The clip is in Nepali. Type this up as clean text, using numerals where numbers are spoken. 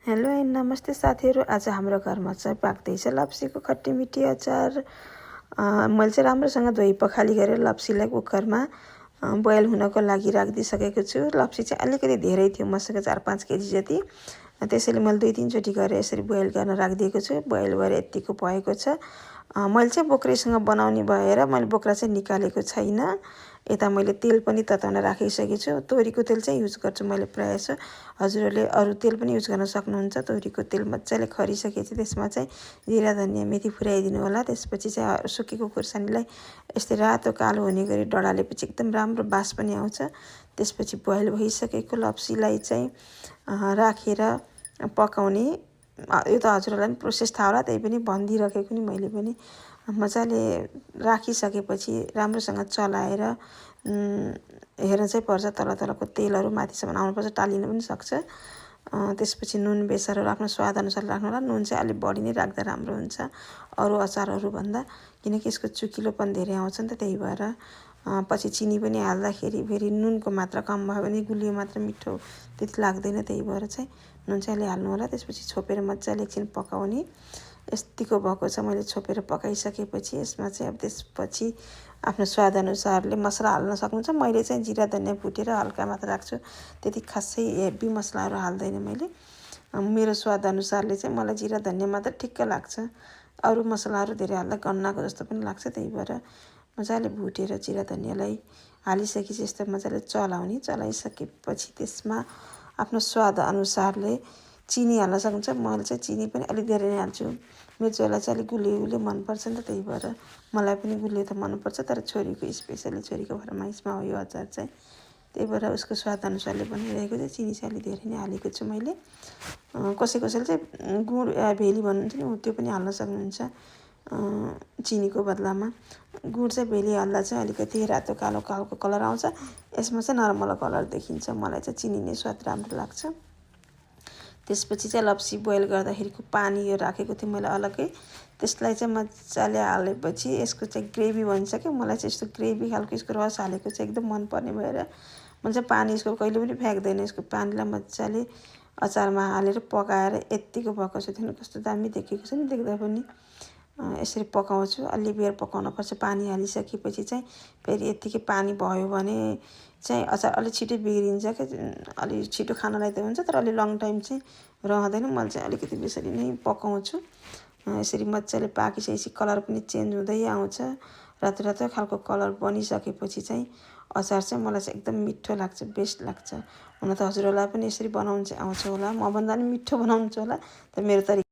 हेलो एन्ड नमस्ते साथीहरू। आज हाम्रो घरमा चाहिँ पाक्दैछ लप्सीको खट्टी मिठी अचार। मैले चाहिँ राम्रोसँग धोइ पखाली गरेर लप्सीलाई कुकरमा बोइल हुनको लागि राखिदिइसकेको छु। लप्सी चाहिँ अलिकति धेरै थियो, मसँग 4-5 केजी जति, त्यसैले मैले 2-3 चोटि गरेर यसरी बोइल गर्न राखिदिएको छु। बोइल गरेर यतिको भएको छ। मैले चाहिँ बोक्रासँग बनाउने भएर मैले बोक्रा चाहिँ निकालेको छैन। यता मैले तेल पनि तताउन राखिसकेको छु। तोरीको तेल चाहिँ युज गर्छु मैले प्रायः जसो। हजुरहरूले अरू तेल पनि युज गर्न सक्नुहुन्छ। तोरीको तेल मजाले खरिसकेपछि त्यसमा चाहिँ जिरा धनियाँ मेथी फुराइदिनु होला। त्यसपछि चाहिँ सुकेको खुर्सानीलाई यस्तै रातो कालो हुने गरी डढालेपछि एकदम राम्रो बास पनि आउँछ। त्यसपछि बोइल भइसकेको लप्सीलाई चाहिँ राखेर पकाउने। यो त हजुरहरूलाई पनि प्रोसेस थाहा होला, त्यही पनि भनिदिइराखेको नि मैले पनि। मजाले राखिसकेपछि राम्रोसँग चलाएर हेर्न चाहिँ पर्छ, तल तलको तेलहरू माथिसम्म आउनुपर्छ, टालिन पनि सक्छ। त्यसपछि नुन बेसारहरू आफ्नो स्वादअनुसार राख्नु होला। नुन चाहिँ अलिक बढी नै राख्दा राम्रो हुन्छ अरू अचारहरूभन्दा, किनकि यसको चुकिलोपन धेरै आउँछ नि त। त्यही भएर पछि चिनी पनि हाल्दाखेरि फेरि नुनको मात्रा कम भयो भने गुलियो मात्र मिठो त्यति लाग्दैन। त्यही भएर चाहिँ नुन चाहिँ अलि हाल्नु होला। त्यसपछि छोपेर मजाले एकछिन पकाउने। यतिको भएको छ। मैले छोपेर पकाइसकेपछि यसमा चाहिँ अब त्यसपछि आफ्नो स्वादअनुसारले मसला हाल्न सक्नुहुन्छ। मैले चाहिँ जिरा धनियाँ भुटेर हल्का मात्र राख्छु, त्यति खासै हेभी मसलाहरू हाल्दैन मैले। मेरो स्वादअनुसारले चाहिँ मलाई जिरा धनियाँ मात्र ठिक्क लाग्छ, अरू मसलाहरू धेरै हाल्दा गन्नाको जस्तो पनि लाग्छ। त्यही भएर मजाले भुटेर जिरा धनियाँलाई हालिसकेपछि यस्तो मजाले चलाउने। चलाइसकेपछि त्यसमा आफ्नो स्वादअनुसारले चिनी हाल्न सक्नुहुन्छ। मैले चाहिँ चिनी पनि अलिक धेरै नै हाल्छु। मेरो छोरीलाई चाहिँ अलिक गुलियो गुलियो मनपर्छ नि त, त्यही भएर मलाई पनि गुलियो त मनपर्छ, तर छोरीको स्पेसली छोरीको फरमाइसमा हो यो अचार चाहिँ। त्यही भएर उसको स्वादअनुसारले बनाइरहेको चाहिँ चिनी चाहिँ अलिक धेरै नै हालेको छु मैले। कसैले चाहिँ गुड भेली भन्नुहुन्छ नि, त्यो पनि हाल्न सक्नुहुन्छ चिनीको बदलामा। गुड चाहिँ भेली हाल्दा चाहिँ अलिकति रातो कालो कालोको कलर आउँछ, यसमा चाहिँ नर्मल कलर देखिन्छ। मलाई चाहिँ चिनी नै स्वाद राम्रो लाग्छ। त्यसपछि चाहिँ लप्सी बोइल गर्दाखेरिको पानी यो राखेको थिएँ मैले अलग्गै, त्यसलाई चाहिँ मजाले हालेपछि यसको चाहिँ ग्रेभी बन्छ क्या। मलाई चाहिँ यस्तो ग्रेभी खालको यसको रस हालेको चाहिँ एकदम मनपर्ने भएर मैले चाहिँ पानी यसको कहिले पनि फ्याँक्दैन। यसको पानीलाई मजाले अचारमा हालेर पकाएर यत्तिको पकाउँछु। त्यहाँदेखि कस्तो दामी देखेको छ नि देख्दा पनि। यसरी पकाउँछु, अलि बेर पकाउनुपर्छ। पानी हालिसकेपछि चाहिँ फेरि यत्तिकै पानी भयो भने चाहिँ अचार अलिक छिटो बिग्रिन्छ क्या। अलि छिटो खानलाई त हुन्छ, तर अलि लङ टाइम चाहिँ रहँदैन। मैले चाहिँ अलिकति बेसरी नै पकाउँछु। यसरी मजाले पाकिसकेपछि कलर पनि चेन्ज हुँदै आउँछ, रातो रातो खालको कलर बनिसकेपछि चाहिँ अचार चाहिँ मलाई चाहिँ एकदम मिठो लाग्छ, बेस्ट लाग्छ। हुन त हजुरहरूलाई पनि यसरी बनाउनु चाहिँ आउँछ होला, मभन्दा पनि मिठो बनाउनुहुन्छ होला, तर मेरो तरिका